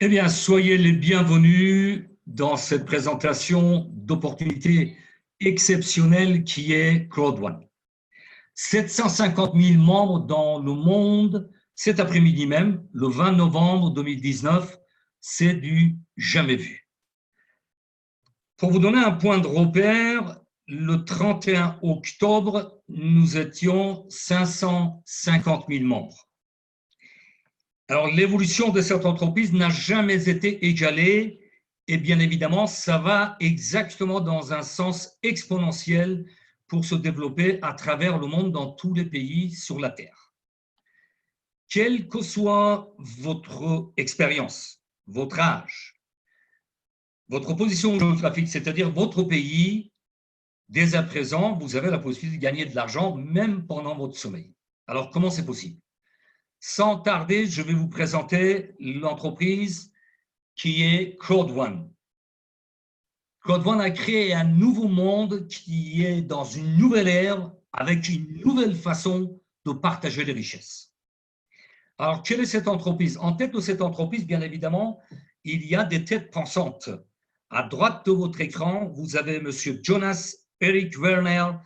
Eh bien, soyez les bienvenus dans cette présentation d'opportunités exceptionnelles qui est Crowd1. 750 000 membres dans le monde cet après-midi même, le 20 novembre 2019, c'est du jamais vu. Pour vous donner un point de repère, le 31 octobre, nous étions 550 000 membres. Alors, l'évolution de cette entreprise n'a jamais été égalée et bien évidemment, ça va exactement dans un sens exponentiel pour se développer à travers le monde dans tous les pays sur la Terre. Quelle que soit votre expérience, votre âge, votre position géographique, c'est-à-dire votre pays, dès à présent, vous avez la possibilité de gagner de l'argent même pendant votre sommeil. Alors, comment c'est possible? Sans tarder, je vais vous présenter l'entreprise qui est Crowd1. Crowd1 a créé un nouveau monde qui est dans une nouvelle ère avec une nouvelle façon de partager les richesses. Alors, quelle est cette entreprise? En tête de cette entreprise, bien évidemment, il y a des têtes pensantes. À droite de votre écran, vous avez M. Jonas Erik Werner,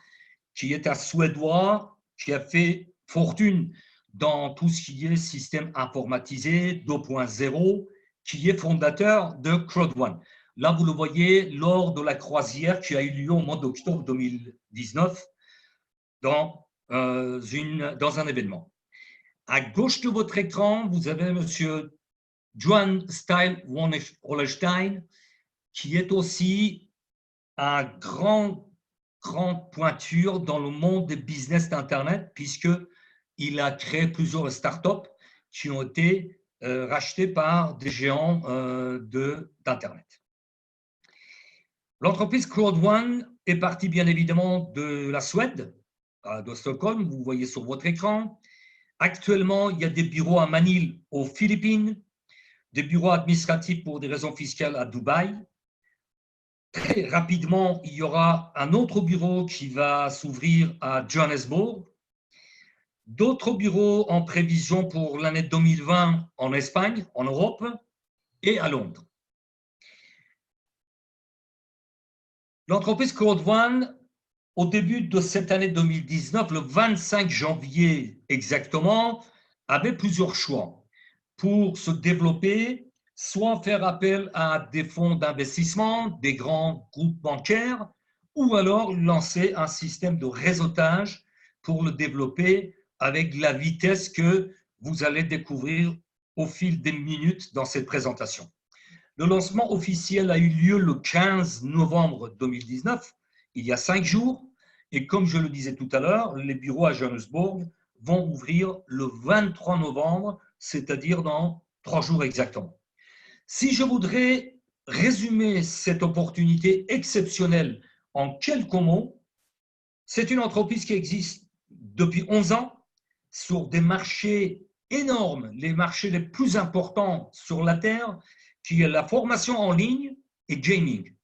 qui est un Suédois, qui a fait fortune dans tout ce qui est système informatisé 2.0, qui est fondateur de Crowd1. Là, vous le voyez lors de la croisière qui a eu lieu au mois d'octobre 2019 dans un événement. À gauche de votre écran, vous avez M. Johan Steil Wollerstein, qui est aussi un grande pointure dans le monde des business d'Internet, puisqu'il a créé plusieurs startups qui ont été rachetées par des géants d'Internet. L'entreprise Crowd1 est partie bien évidemment de la Suède, de Stockholm, vous voyez sur votre écran. Actuellement, il y a des bureaux à Manille, aux Philippines, des bureaux administratifs pour des raisons fiscales à Dubaï. Très rapidement, il y aura un autre bureau qui va s'ouvrir à Johannesburg, d'autres bureaux en prévision pour l'année 2020 en Espagne, en Europe et à Londres. L'entreprise Crowd1, au début de cette année 2019, le 25 janvier exactement, avait plusieurs choix pour se développer, soit faire appel à des fonds d'investissement, des grands groupes bancaires, ou alors lancer un système de réseautage pour le développer avec la vitesse que vous allez découvrir au fil des minutes dans cette présentation. Le lancement officiel a eu lieu le 15 novembre 2019, il y a 5 jours, et comme je le disais tout à l'heure, les bureaux à Johannesburg vont ouvrir le 23 novembre, c'est-à-dire dans 3 jours exactement. Si je voudrais résumer cette opportunité exceptionnelle en quelques mots, c'est une entreprise qui existe depuis 11 ans sur des marchés énormes, les marchés les plus importants sur la Terre, qui est la formation en ligne et gaming,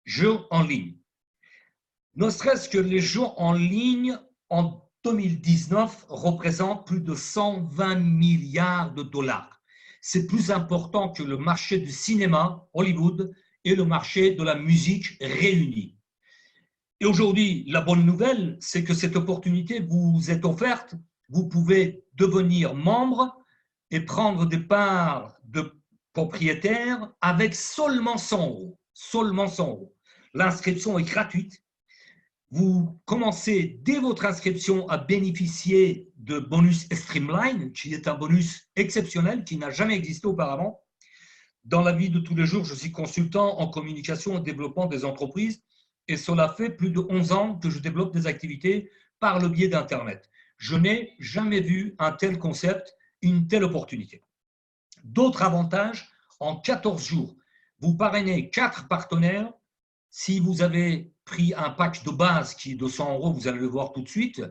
jeux en ligne. Ne serait-ce que les jeux en ligne en 2019 représentent plus de 120 milliards de dollars. C'est plus important que le marché du cinéma, Hollywood, et le marché de la musique réunis. Et aujourd'hui, la bonne nouvelle, c'est que cette opportunité vous est offerte. Vous pouvez devenir membre et prendre des parts de propriétaire avec seulement 100 euros. Seulement 100 euros. L'inscription est gratuite. Vous commencez dès votre inscription à bénéficier de bonus Streamline, qui est un bonus exceptionnel qui n'a jamais existé auparavant. Dans la vie de tous les jours, je suis consultant en communication et développement des entreprises et cela fait plus de 11 ans que je développe des activités par le biais d'Internet. Je n'ai jamais vu un tel concept, une telle opportunité. D'autres avantages, en 14 jours, vous parrainez 4 partenaires. Si vous avez pris un pack de base qui est de 100 euros, vous allez le voir tout de suite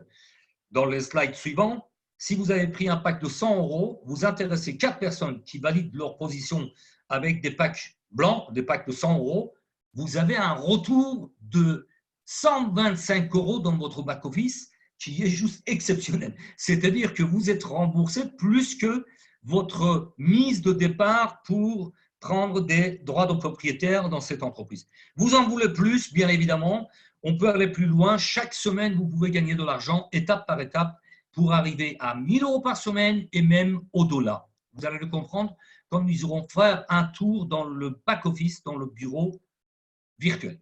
dans les slides suivants. Si vous avez pris un pack de 100 euros, vous intéressez 4 personnes qui valident leur position avec des packs blancs, des packs de 100 euros. Vous avez un retour de 125 euros dans votre back-office qui est juste exceptionnel. C'est-à-dire que vous êtes remboursé plus que votre mise de départ pour prendre des droits de propriétaire dans cette entreprise. Vous en voulez plus, bien évidemment, on peut aller plus loin. Chaque semaine, vous pouvez gagner de l'argent étape par étape pour arriver à 1 000 € par semaine et même au-delà. Vous allez le comprendre quand nous irons faire un tour dans le back-office, dans le bureau virtuel.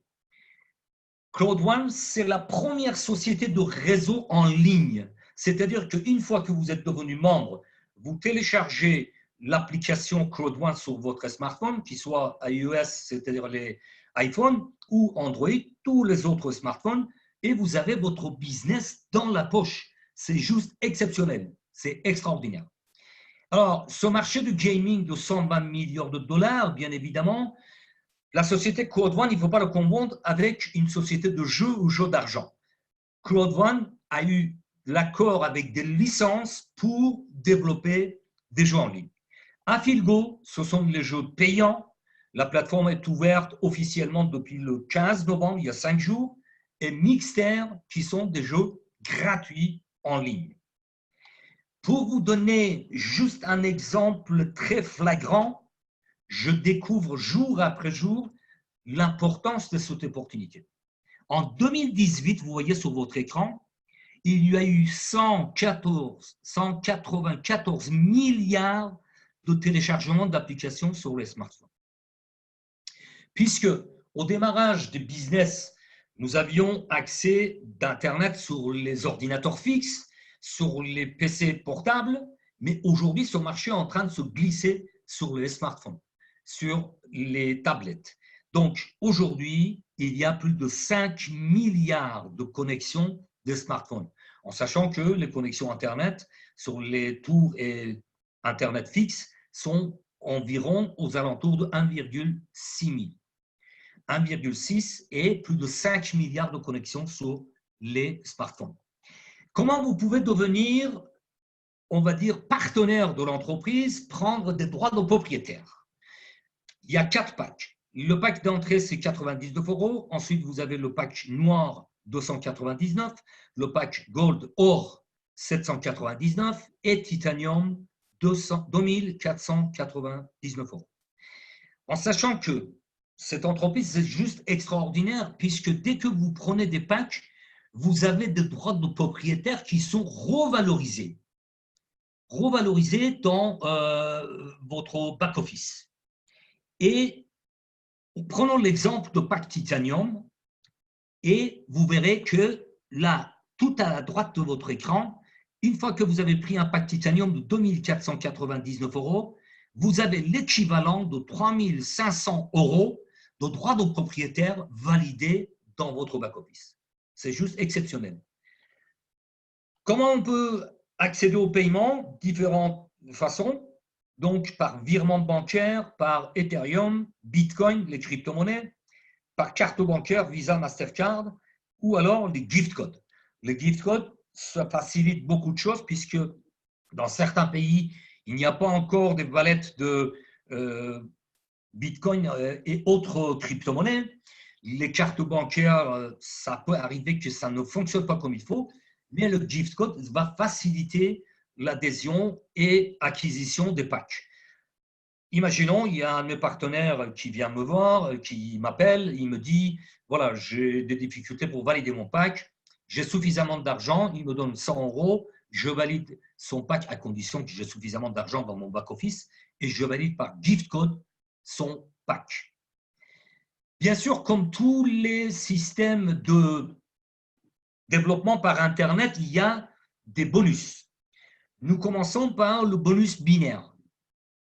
Cloud One, c'est la première société de réseau en ligne. C'est-à-dire qu'une fois que vous êtes devenu membre, vous téléchargez l'application Cloud One sur votre smartphone, qu'il soit iOS, c'est-à-dire les iPhones, ou Android, tous les autres smartphones, et vous avez votre business dans la poche. C'est juste exceptionnel, c'est extraordinaire. Alors, ce marché du gaming de 120 milliards de dollars, bien évidemment, la société Cloud One, il ne faut pas le confondre avec une société de jeux ou jeux d'argent. Cloud One a eu l'accord avec des licences pour développer des jeux en ligne. Afilgo, ce sont les jeux payants. La plateforme est ouverte officiellement depuis le 15 novembre, il y a 5 jours, et Mixter, qui sont des jeux gratuits en ligne. Pour vous donner juste un exemple très flagrant, je découvre jour après jour l'importance de cette opportunité. En 2018, vous voyez sur votre écran, il y a eu 194 milliards de téléchargements d'applications sur les smartphones. Puisque au démarrage des business, nous avions accès d'Internet sur les ordinateurs fixes, sur les PC portables, mais aujourd'hui, ce marché est en train de se glisser sur les smartphones, sur les tablettes. Donc, aujourd'hui, il y a plus de 5 milliards de connexions de smartphones, en sachant que les connexions Internet sur les tours et Internet fixe sont environ aux alentours de 1,6 000. 1,6 et plus de 5 milliards de connexions sur les smartphones. Comment vous pouvez devenir, on va dire, partenaire de l'entreprise, prendre des droits de propriétaire? Il y a 4 packs. Le pack d'entrée, c'est 99 €. Ensuite, vous avez le pack noir, 299, le pack gold or, 799 et titanium, 2499 €. En sachant que cette entreprise, c'est juste extraordinaire, puisque dès que vous prenez des packs, vous avez des droits de propriétaire qui sont revalorisés dans votre back-office. Et prenons l'exemple de pack titanium, et vous verrez que là, tout à la droite de votre écran, une fois que vous avez pris un pack titanium de 2499 €, vous avez l'équivalent de 3500 € de droits de propriétaire validés dans votre back-office. C'est juste exceptionnel. Comment on peut accéder au paiement? Différentes façons. Donc, par virement bancaire, par Ethereum, Bitcoin, les crypto-monnaies, par carte bancaire, Visa, Mastercard, ou alors les gift codes. Les gift codes, ça facilite beaucoup de choses puisque dans certains pays, il n'y a pas encore des wallets de Bitcoin et autres crypto-monnaies. Les cartes bancaires, ça peut arriver que ça ne fonctionne pas comme il faut, mais le gift code va faciliter l'adhésion et acquisition des packs. Imaginons, il y a un de mes partenaires qui vient me voir, qui m'appelle, il me dit, voilà, j'ai des difficultés pour valider mon pack, j'ai suffisamment d'argent, il me donne 100 €, je valide son pack à condition que j'ai suffisamment d'argent dans mon back-office et je valide par gift code son pack. Bien sûr, comme tous les systèmes de développement par Internet, il y a des bonus. Nous commençons par le bonus binaire.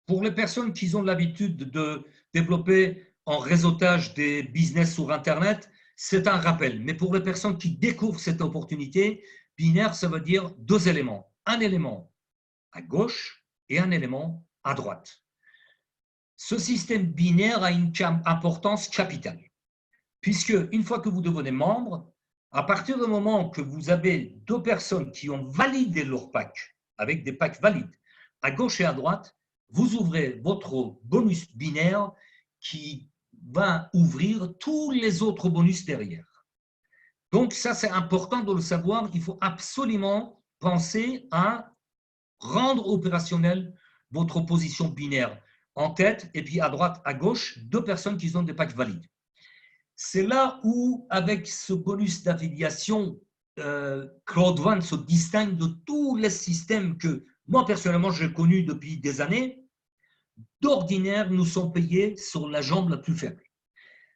Pour les personnes qui ont l'habitude de développer en réseautage des business sur Internet, c'est un rappel. Mais pour les personnes qui découvrent cette opportunité, binaire, ça veut dire 2 éléments. Un élément à gauche et un élément à droite. Ce système binaire a une importance capitale, puisque une fois que vous devenez membre, à partir du moment que vous avez 2 personnes qui ont validé leur pack, avec des packs valides, à gauche et à droite, vous ouvrez votre bonus binaire qui va ouvrir tous les autres bonus derrière. Donc ça, c'est important de le savoir. Il faut absolument penser à rendre opérationnel votre position binaire. en tête, et puis à droite, à gauche, 2 personnes qui ont des packs valides. C'est là où, avec ce bonus d'affiliation, Cloud One se distingue de tous les systèmes que moi, personnellement, j'ai connus depuis des années. D'ordinaire, nous sommes payés sur la jambe la plus faible.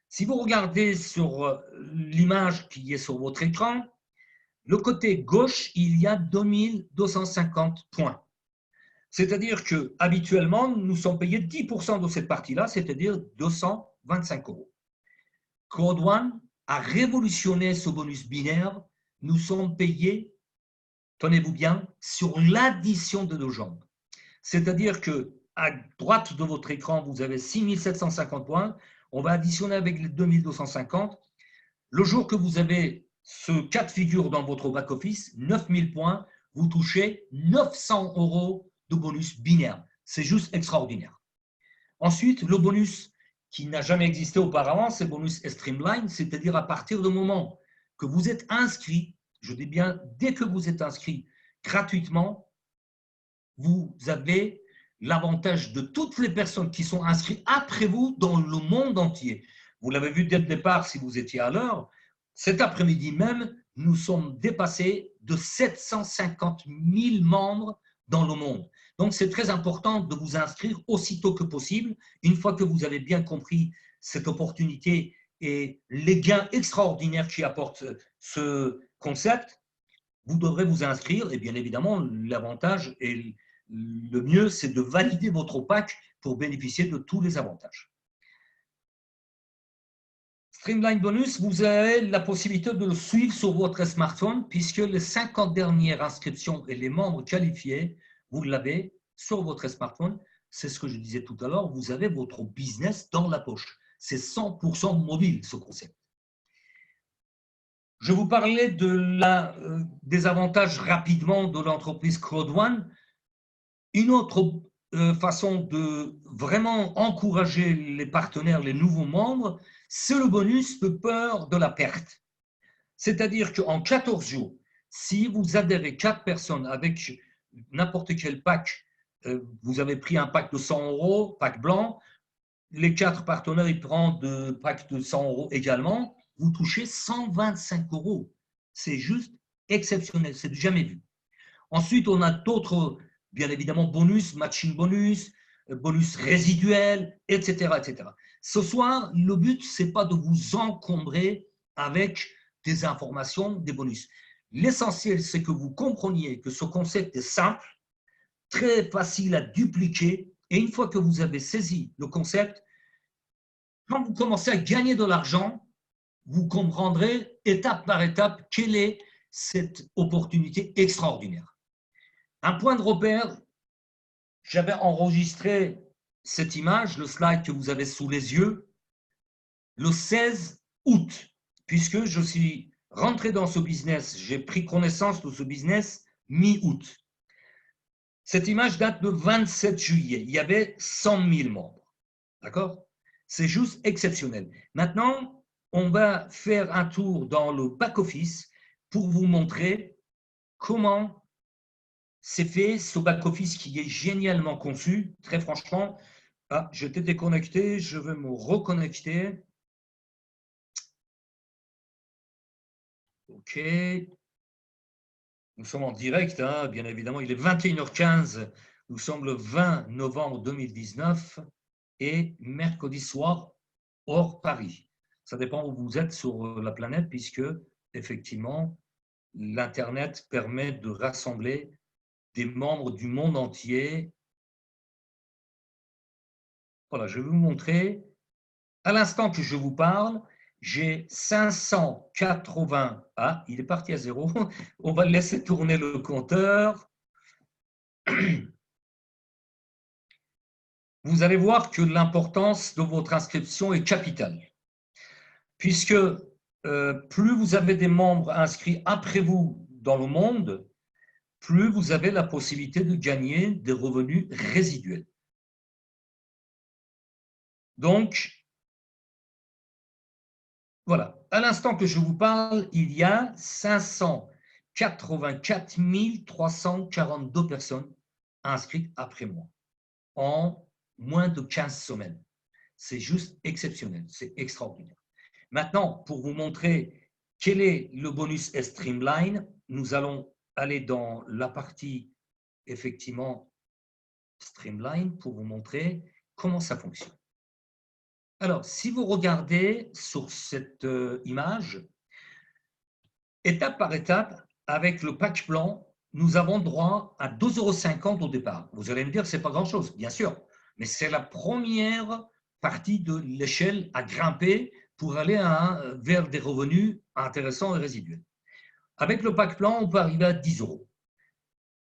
Si vous regardez sur l'image qui est sur votre écran, le côté gauche, il y a 2250 points. C'est-à-dire que habituellement, nous sommes payés 10% de cette partie-là, c'est-à-dire 225 €. Cloud One a révolutionné ce bonus binaire. Nous sommes payés, tenez-vous bien, sur l'addition de nos jambes. C'est-à-dire qu'à droite de votre écran, vous avez 6750 points. On va additionner avec les 2250. Le jour que vous avez ce cas de figure dans votre back-office, 9000 points, vous touchez 900 € de bonus binaire. C'est juste extraordinaire. Ensuite, le bonus qui n'a jamais existé auparavant, c'est le bonus Streamline, c'est-à-dire à partir du moment que vous êtes inscrit, je dis bien dès que vous êtes inscrit gratuitement, vous avez l'avantage de toutes les personnes qui sont inscrites après vous dans le monde entier. Vous l'avez vu dès le départ si vous étiez à l'heure. Cet après-midi même, nous sommes dépassés de 750 000 membres dans le monde. Donc, c'est très important de vous inscrire aussitôt que possible. Une fois que vous avez bien compris cette opportunité et les gains extraordinaires qui apporte ce concept, vous devrez vous inscrire. Et bien évidemment, l'avantage et le mieux, c'est de valider votre pack pour bénéficier de tous les avantages. Streamline Bonus, vous avez la possibilité de le suivre sur votre smartphone puisque les 50 dernières inscriptions et les membres qualifiés, vous l'avez sur votre smartphone. C'est ce que je disais tout à l'heure, vous avez votre business dans la poche. C'est 100% mobile, ce concept. Je vous parlais des avantages rapidement de l'entreprise Cloud One. Une autre façon de vraiment encourager les partenaires, les nouveaux membres, c'est le bonus de peur de la perte. C'est-à-dire qu'en 14 jours, si vous adhérez 4 personnes avec n'importe quel pack, vous avez pris un pack de 100 €, pack blanc, les 4 partenaires ils prennent de pack de 100 € également, vous touchez 125 €. C'est juste exceptionnel, c'est jamais vu. Ensuite, on a d'autres, bien évidemment, bonus, matching bonus, bonus résiduel, etc., etc. Ce soir, le but, ce n'est pas de vous encombrer avec des informations, des bonus. L'essentiel, c'est que vous compreniez que ce concept est simple, très facile à dupliquer, et une fois que vous avez saisi le concept, quand vous commencez à gagner de l'argent, vous comprendrez étape par étape quelle est cette opportunité extraordinaire. Un point de repère, j'avais enregistré cette image, le slide que vous avez sous les yeux, le 16 août, puisque je suis rentré dans ce business, j'ai pris connaissance de ce business mi-août. Cette image date de 27 juillet, il y avait 100 000 membres, d'accord? C'est juste exceptionnel. Maintenant, on va faire un tour dans le back-office pour vous montrer comment c'est fait, ce back-office qui est génialement conçu. Très franchement, j'étais déconnecté, je vais me reconnecter. OK. Nous sommes en direct, hein, bien évidemment. Il est 21h15. Nous sommes le 20 novembre 2019 et mercredi soir hors Paris. Ça dépend où vous êtes sur la planète puisque, effectivement, l'Internet permet de rassembler des membres du monde entier. Voilà, je vais vous montrer. À l'instant que je vous parle, j'ai 580. Ah, il est parti à 0. On va laisser tourner le compteur. Vous allez voir que l'importance de votre inscription est capitale. Puisque plus vous avez des membres inscrits après vous dans le monde, plus vous avez la possibilité de gagner des revenus résiduels. Donc, voilà, à l'instant que je vous parle, il y a 584 342 personnes inscrites après moi en moins de 15 semaines. C'est juste exceptionnel, c'est extraordinaire. Maintenant, pour vous montrer quel est le bonus Streamline, nous allons aller dans la partie, effectivement, Streamline pour vous montrer comment ça fonctionne. Alors, si vous regardez sur cette image, étape par étape, avec le pack blanc, nous avons droit à 2,50 € au départ. Vous allez me dire, ce n'est pas grand-chose, bien sûr, mais c'est la première partie de l'échelle à grimper pour aller vers des revenus intéressants et résiduels. Avec le pack blanc, on peut arriver à 10 €.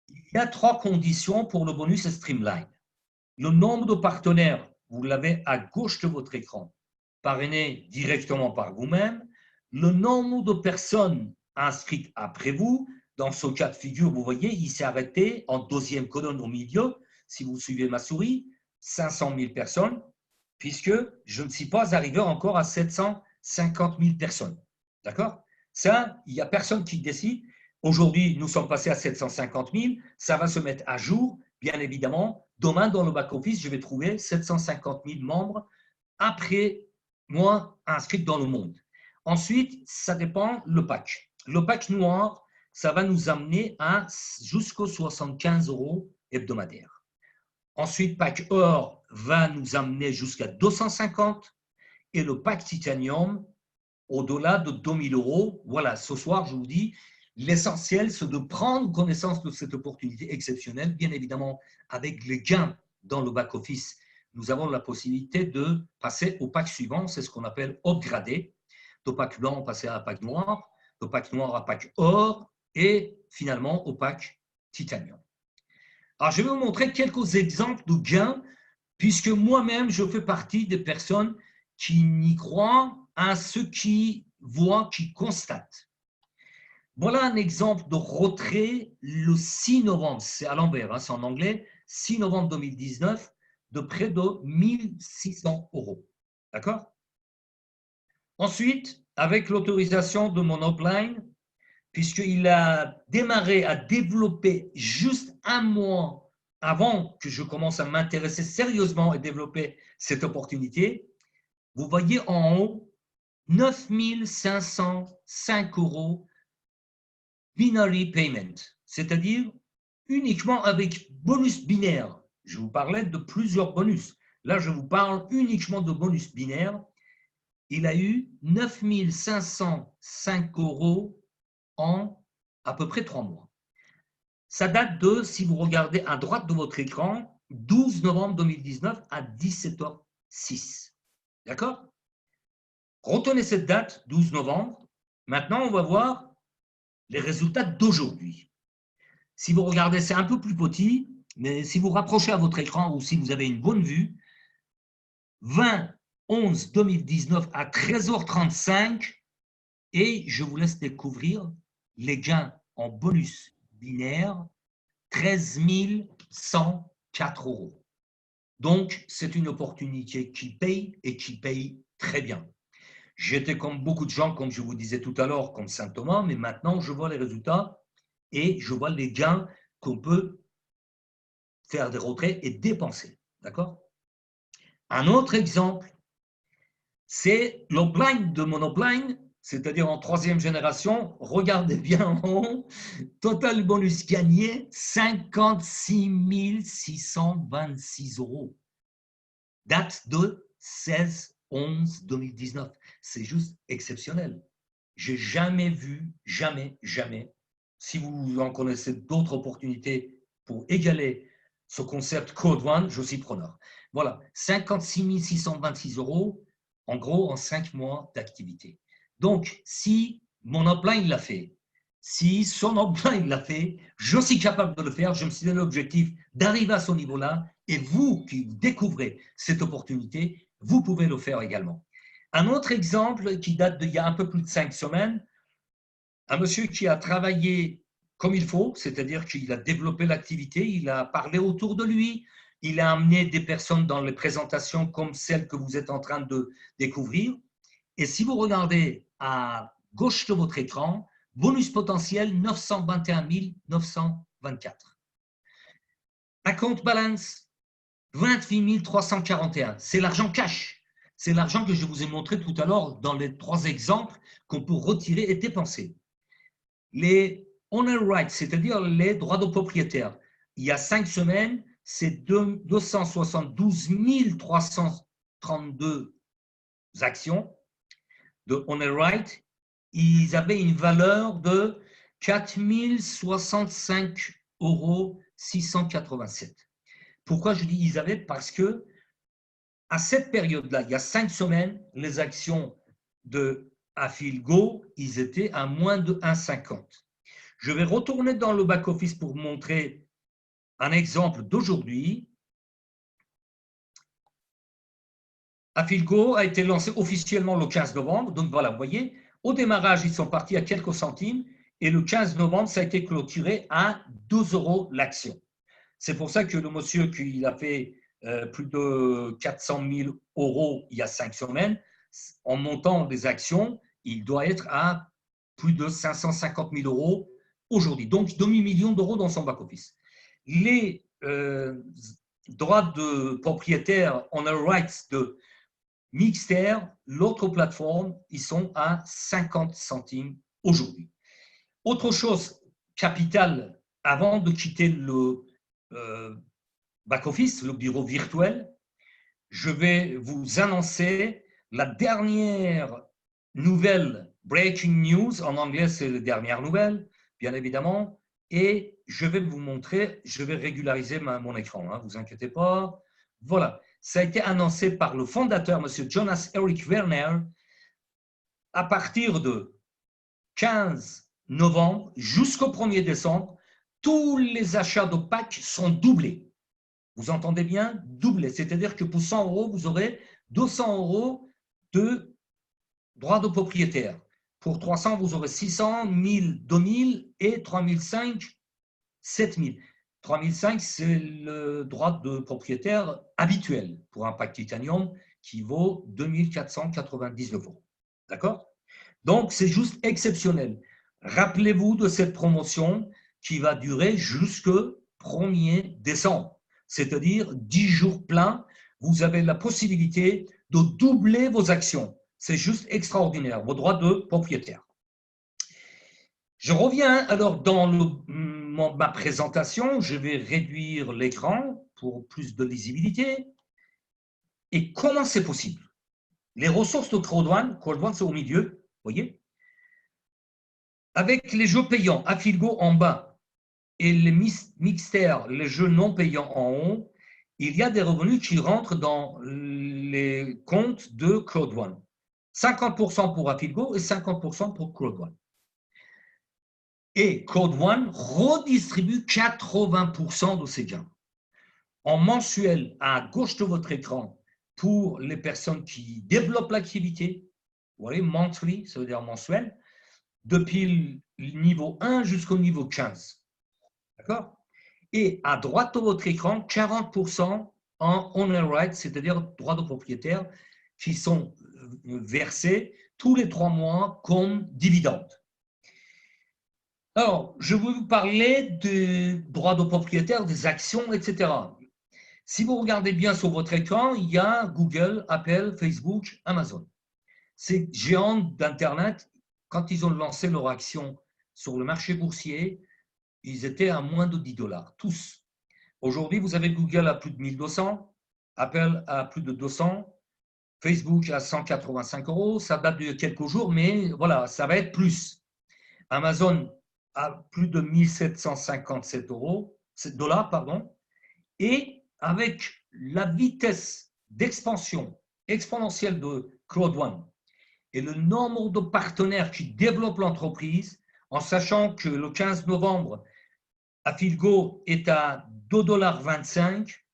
Il y a 3 conditions pour le bonus Streamline. Le nombre de partenaires, vous l'avez à gauche de votre écran, parrainé directement par vous-même. Le nombre de personnes inscrites après vous, dans ce cas de figure, vous voyez, il s'est arrêté en deuxième colonne au milieu, si vous suivez ma souris, 500 000 personnes, puisque je ne suis pas arrivé encore à 750 000 personnes. D'accord? Ça, il n'y a personne qui décide. Aujourd'hui, nous sommes passés à 750 000, ça va se mettre à jour, bien évidemment. Demain, dans le back-office, je vais trouver 750 000 membres après moi inscrits dans le monde. Ensuite, ça dépend le pack. Le pack noir, ça va nous amener à jusqu'aux 75 € hebdomadaires. Ensuite, pack or va nous amener jusqu'à 250 et le pack titanium au-delà de 2000 €. Voilà, ce soir, je vous dis, l'essentiel, c'est de prendre connaissance de cette opportunité exceptionnelle. Bien évidemment, avec les gains dans le back-office, nous avons la possibilité de passer au pack suivant. C'est ce qu'on appelle upgrader. De pack blanc, on passait à pack noir, de pack noir à pack or et finalement au pack titanium. Alors, je vais vous montrer quelques exemples de gains, puisque moi-même, je fais partie des personnes qui n'y croient à ceux qui voient, qui constatent. Voilà un exemple de retrait le 6 novembre, c'est à l'envers, c'est en anglais, 6 novembre 2019, de près de 1 600 €. D'accord? Ensuite, avec l'autorisation de mon upline, puisqu'il a démarré à développer juste un mois avant que je commence à m'intéresser sérieusement et développer cette opportunité, vous voyez en haut 9 505 € binary payment, c'est-à-dire uniquement avec bonus binaire. Je vous parlais de plusieurs bonus. Là, je vous parle uniquement de bonus binaire. Il a eu 9 505 € en à peu près 3 mois. Ça date de, si vous regardez à droite de votre écran, 12 novembre 2019 à 17h06. D'accord? Retenez cette date, 12 novembre. Maintenant, on va voir les résultats d'aujourd'hui. Si vous regardez, c'est un peu plus petit, mais si vous rapprochez à votre écran ou si vous avez une bonne vue, 20/11/2019 à 13h35, et je vous laisse découvrir les gains en bonus binaire, 13 104 €. Donc, c'est une opportunité qui paye et qui paye très bien. J'étais comme beaucoup de gens, comme je vous disais tout à l'heure, comme Saint Thomas, mais maintenant, je vois les résultats et je vois les gains qu'on peut faire des retraits et dépenser. D'accord? Un autre exemple, c'est l'upline de mon upline, c'est-à-dire en 3e génération. Regardez bien en haut, total bonus gagné, 56 626 €. Date de 16/11/2019. C'est juste exceptionnel. J'ai jamais vu, jamais, si vous en connaissez d'autres opportunités pour égaler ce concept Code One, je suis preneur. Voilà, 56 626 € en gros en 5 mois d'activité. Donc, si mon upline l'a fait, si son upline l'a fait, je suis capable de le faire, je me suis donné l'objectif d'arriver à ce niveau-là, et vous qui découvrez cette opportunité, vous pouvez le faire également. Un autre exemple qui date d'il y a un peu plus de 5 semaines, un monsieur qui a travaillé comme il faut, c'est-à-dire qu'il a développé l'activité, il a parlé autour de lui, il a amené des personnes dans les présentations comme celle que vous êtes en train de découvrir. Et si vous regardez à gauche de votre écran, bonus potentiel 921 924. Account balance 28 341. C'est l'argent cash. C'est l'argent que je vous ai montré tout à l'heure dans les 3 exemples qu'on peut retirer et dépenser. Les owner rights, c'est-à-dire les droits de propriétaire, il y a 5 semaines, c'est 272 332 actions de owner rights. Ils avaient une valeur de 4 065 687 €. Pourquoi je dis ils avaient? Parce que à cette période-là, il y a 5 semaines, les actions de Afilgo, ils étaient à moins de 1,50. Je vais retourner dans le back-office pour vous montrer un exemple d'aujourd'hui. Afilgo a été lancé officiellement le 15 novembre. Donc voilà, vous voyez, au démarrage, ils sont partis à quelques centimes et le 15 novembre, ça a été clôturé à 2 € l'action. C'est pour ça que le monsieur qui a fait plus de 400 000 € il y a 5 semaines, en montant des actions, il doit être à plus de 550 000 € aujourd'hui. Donc, demi-million d'euros dans son back-office. Les droits de propriétaire, owner rights de Mixter, l'autre plateforme, ils sont à 50 centimes aujourd'hui. Autre chose capitale, avant de quitter le back-office, le bureau virtuel, je vais vous annoncer la dernière nouvelle, breaking news, en anglais c'est la dernière nouvelle, bien évidemment, et je vais vous montrer, je vais régulariser mon écran, ne vous inquiétez pas. Voilà, ça a été annoncé par le fondateur, M. Jonas Erik Werner, à partir de 15 novembre jusqu'au 1er décembre, tous les achats de packs sont doublés. Vous entendez bien? Doublés. C'est-à-dire que pour 100 €, vous aurez 200 € de droits de propriétaire. Pour 300, vous aurez 600, 1000, 2000 et 3005, 7000. 3005, c'est le droit de propriétaire habituel pour un pack titanium qui vaut 2499 €. D'accord? Donc, c'est juste exceptionnel. Rappelez-vous de cette promotion qui va durer jusqu'au 1er décembre, c'est-à-dire 10 jours pleins. Vous avez la possibilité de doubler vos actions. C'est juste extraordinaire, vos droits de propriétaire. Je reviens alors dans ma présentation. Je vais réduire l'écran pour plus de lisibilité. Et comment c'est possible? Les ressources de CrowdOne, c'est au milieu, vous voyez? Avec les jeux payants, Afilgo en bas, et les Mixter, les jeux non payants en haut, il y a des revenus qui rentrent dans les comptes de CrowdOne. 50% pour Afilgo et 50% pour CrowdOne. Et CrowdOne redistribue 80% de ces gains. En mensuel, à gauche de votre écran, pour les personnes qui développent l'activité, vous voyez, monthly, ça veut dire mensuel, depuis le niveau 1 jusqu'au niveau 15. D'accord? Et à droite de votre écran, 40% en owner rights, c'est-à-dire droits de propriétaire, qui sont versés tous les 3 mois comme dividendes. Alors, je vais vous parler des droits de propriétaire, des actions, etc. Si vous regardez bien sur votre écran, il y a Google, Apple, Facebook, Amazon. Ces géants d'Internet, quand ils ont lancé leur action sur le marché boursier, ils étaient à moins de 10 $, tous. Aujourd'hui, vous avez Google à plus de 1200, Apple à plus de 200, Facebook à 185 €. Ça date de quelques jours, mais voilà, ça va être plus. Amazon à plus de 1757 $, pardon. Et avec la vitesse d'expansion exponentielle de CrowdOne et le nombre de partenaires qui développent l'entreprise, en sachant que le 15 novembre, Afilgo est à 2,25 $,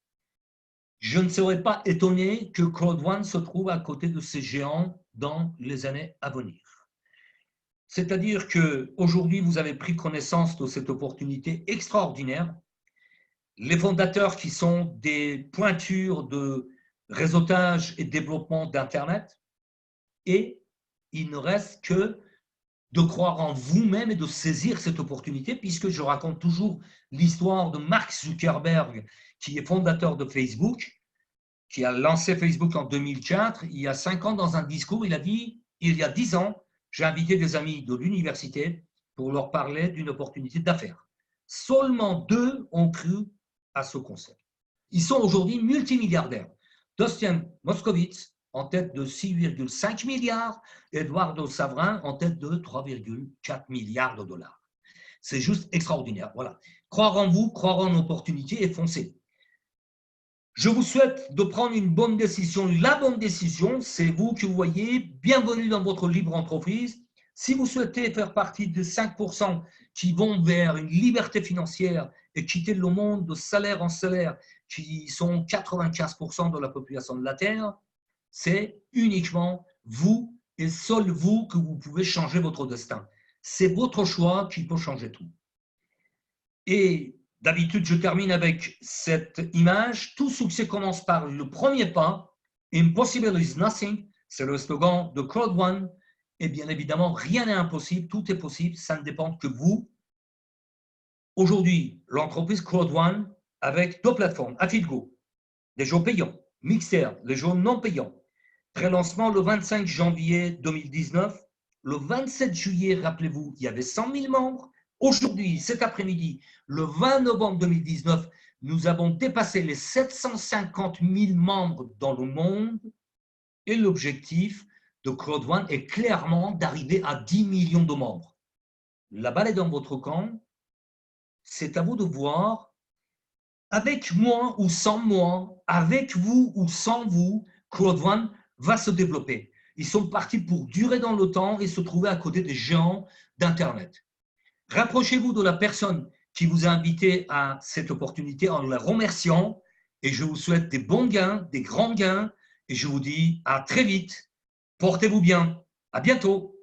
je ne serais pas étonné que CrowdOne se trouve à côté de ces géants dans les années à venir. C'est-à-dire qu'aujourd'hui, vous avez pris connaissance de cette opportunité extraordinaire. Les fondateurs qui sont des pointures de réseautage et développement d'Internet, et il ne reste que de croire en vous-même et de saisir cette opportunité, puisque je raconte toujours l'histoire de Mark Zuckerberg, qui est fondateur de Facebook, qui a lancé Facebook en 2004. Il y a 5 ans, dans un discours, il a dit, il y a 10 ans, j'ai invité des amis de l'université pour leur parler d'une opportunité d'affaires. Seulement 2 ont cru à ce concept. Ils sont aujourd'hui multimilliardaires. Dustin Moskovitz en tête de 6,5 milliards, Eduardo Savrin en tête de 3,4 milliards de dollars. C'est juste extraordinaire. Voilà. Croire en vous, croire en l'opportunité et foncer. Je vous souhaite de prendre une bonne décision. La bonne décision, c'est vous que vous voyez. Bienvenue dans votre libre entreprise. Si vous souhaitez faire partie des 5% qui vont vers une liberté financière et quitter le monde de salaire en salaire, qui sont 95% de la population de la Terre, c'est uniquement vous et seul vous que vous pouvez changer votre destin. C'est votre choix qui peut changer tout. Et d'habitude, je termine avec cette image. Tout succès commence par le premier pas. Impossible is nothing. C'est le slogan de Claude One. Et bien évidemment, rien n'est impossible. Tout est possible. Ça ne dépend que vous. Aujourd'hui, l'entreprise Claude One avec 2 plateformes. AffiliGo, des jeux payants. Mixer, les jeux non payants. Pré-lancement le 25 janvier 2019. Le 27 juillet, rappelez-vous, il y avait 100 000 membres. Aujourd'hui, cet après-midi, le 20 novembre 2019, nous avons dépassé les 750 000 membres dans le monde et l'objectif de Claude One est clairement d'arriver à 10 millions de membres. La balle est dans votre camp. C'est à vous de voir, avec moi ou sans moi, avec vous ou sans vous, Claude One va se développer. Ils sont partis pour durer dans le temps et se trouver à côté des géants d'Internet. Rapprochez-vous de la personne qui vous a invité à cette opportunité en la remerciant et je vous souhaite des bons gains, des grands gains et je vous dis à très vite. Portez-vous bien. À bientôt.